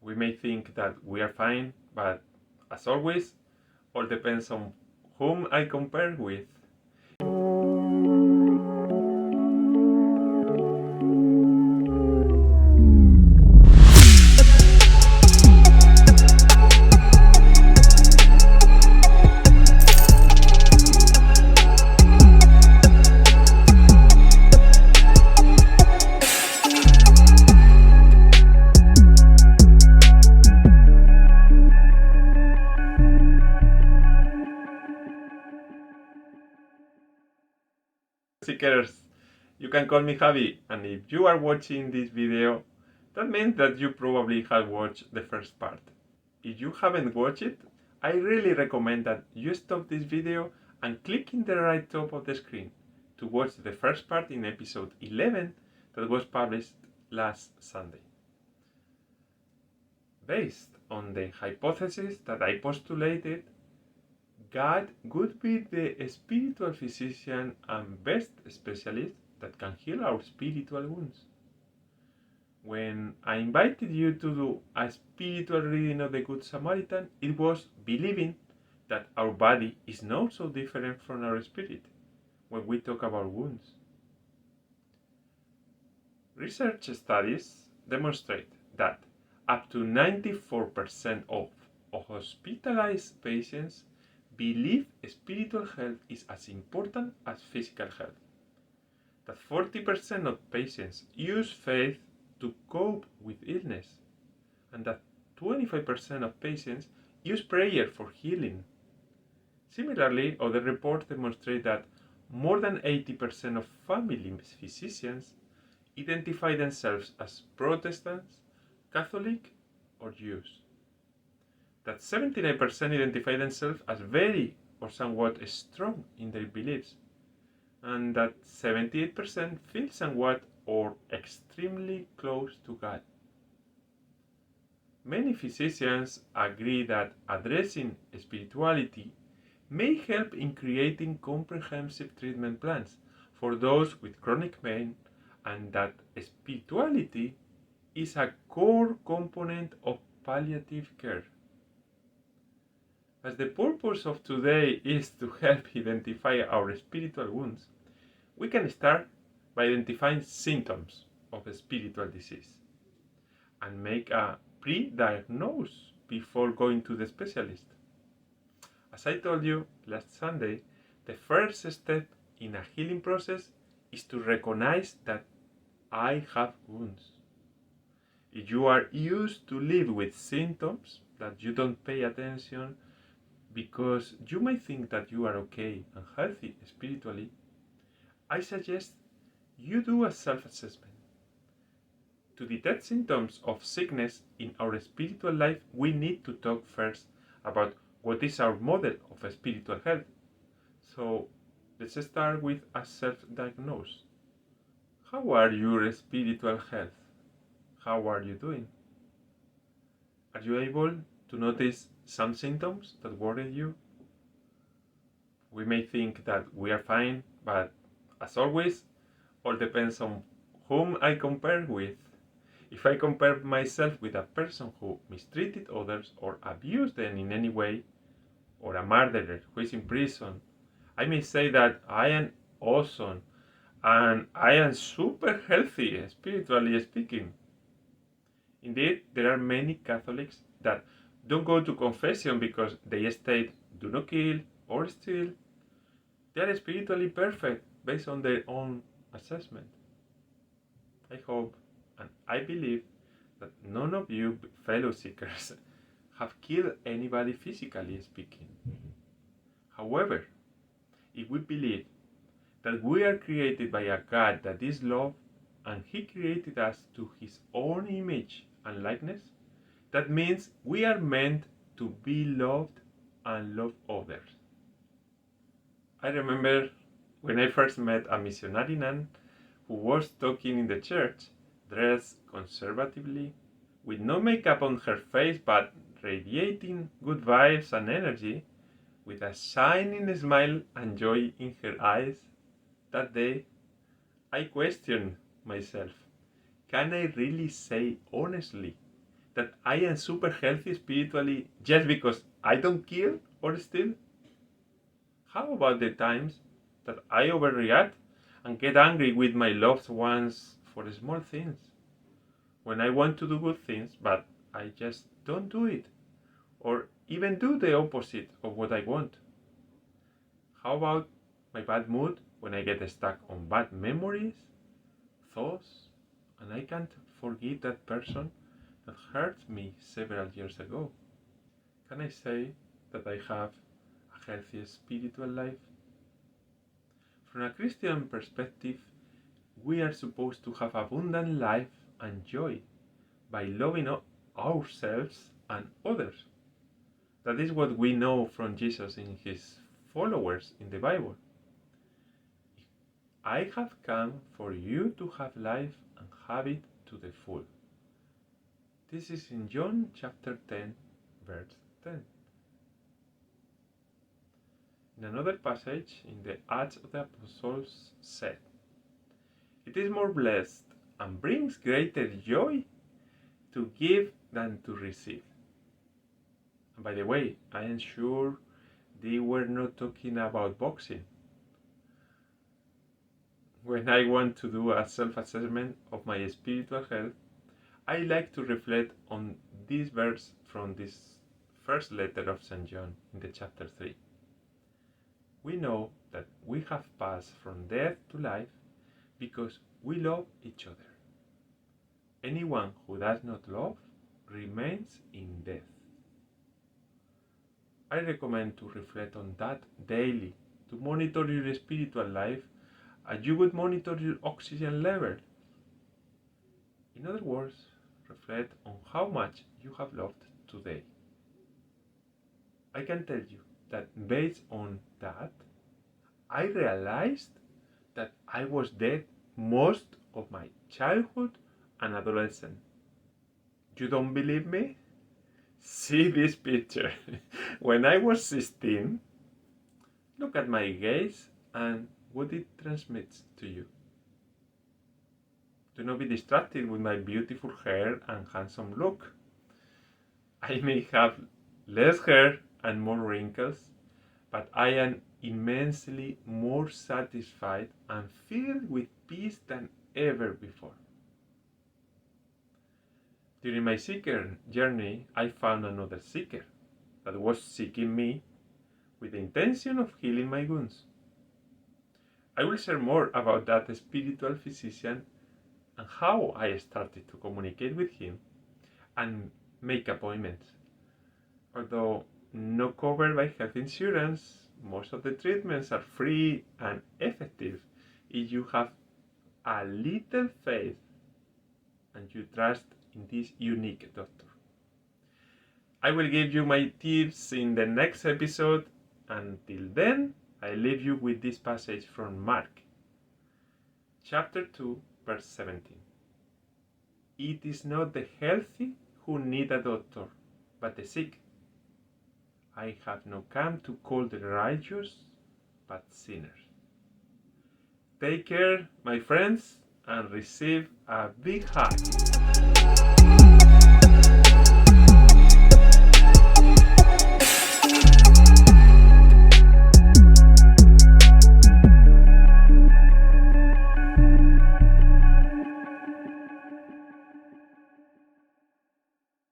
We may think that we are fine, but as always, all depends on whom I compare with. Seekers, you can call me Javi, and if you are watching this video, that means that you probably have watched the first part. If you haven't watched it, I really recommend that you stop this video and click in the right top of the screen to watch the first part in episode 11 that was published last Sunday. Based on the hypothesis that I postulated, God would be the spiritual physician and best specialist that can heal our spiritual wounds. When I invited you to do a spiritual reading of the Good Samaritan, it was believing that our body is not so different from our spirit when we talk about wounds. Research studies demonstrate that up to 94% of hospitalized patients believe spiritual health is as important as physical health. That 40% of patients use faith to cope with illness, and that 25% of patients use prayer for healing. Similarly, other reports demonstrate that more than 80% of family physicians identify themselves as Protestants, Catholic, or Jews. That 79% identify themselves as very or somewhat strong in their beliefs, and that 78% feel somewhat or extremely close to God. Many physicians agree that addressing spirituality may help in creating comprehensive treatment plans for those with chronic pain, and that spirituality is a core component of palliative care. As the purpose of today is to help identify our spiritual wounds, we can start by identifying symptoms of a spiritual disease and make a pre-diagnose before going to the specialist. As I told you last Sunday, the first step in a healing process is to recognize that I have wounds. If you are used to live with symptoms that you don't pay attention because you might think that you are okay and healthy spiritually, I suggest you do a self-assessment. To detect symptoms of sickness in our spiritual life, we need to talk first about what is our model of spiritual health. So let's start with a self-diagnose. How are your spiritual health? How are you doing? Are you able to notice some symptoms that worry you? We may think that we are fine, but as always, all depends on whom I compare with. If I compare myself with a person who mistreated others or abused them in any way, or a murderer who is in prison, I may say that I am awesome and I am super healthy, spiritually speaking. Indeed, there are many Catholics that don't go to confession because they state, do not kill or steal. They are spiritually perfect based on their own assessment. I hope and I believe that none of you fellow seekers have killed anybody physically speaking. However, if we believe that we are created by a God that is love and He created us to His own image and likeness, that means we are meant to be loved and love others. I remember when I first met a missionary nun who was talking in the church, dressed conservatively, with no makeup on her face but radiating good vibes and energy, with a shining smile and joy in her eyes. That day, I questioned myself, can I really say honestly that I am super healthy spiritually just because I don't kill or steal? How about the times that I overreact and get angry with my loved ones for small things? When I want to do good things, but I just don't do it, or even do the opposite of what I want. How about my bad mood when I get stuck on bad memories, thoughts, and I can't forgive that person that hurt me several years ago? Can I say that I have a healthy spiritual life? From a Christian perspective, we are supposed to have abundant life and joy by loving ourselves and others. That is what we know from Jesus in his followers in the Bible. I have come for you to have life and have it to the full. This is in John chapter 10, verse 10. In another passage in the Acts of the Apostles said, "It is more blessed and brings greater joy to give than to receive." And by the way, I am sure they were not talking about boxing. When I want to do a self-assessment of my spiritual health, I like to reflect on this verse from this first letter of St. John in the chapter 3. We know that we have passed from death to life because we love each other. Anyone who does not love remains in death. I recommend to reflect on that daily to monitor your spiritual life as you would monitor your oxygen level. In other words, reflect on how much you have loved today. I can tell you that based on that, I realized that I was dead most of my childhood and adolescence. You don't believe me? See this picture. When I was 16, look at my gaze and what it transmits to you. Do not be distracted with my beautiful hair and handsome look. I may have less hair and more wrinkles, but I am immensely more satisfied and filled with peace than ever before. During my seeker journey, I found another seeker that was seeking me with the intention of healing my wounds. I will share more about that spiritual physician and how I started to communicate with him and make appointments. Although not covered by health insurance, most of the treatments are free and effective if you have a little faith and you trust in this unique doctor. I will give you my tips in the next episode. Until then, I leave you with this passage from Mark, chapter 2, verse 17. It is not the healthy who need a doctor, but the sick. I have not come to call the righteous, but sinners. Take care, my friends, and receive a big hug.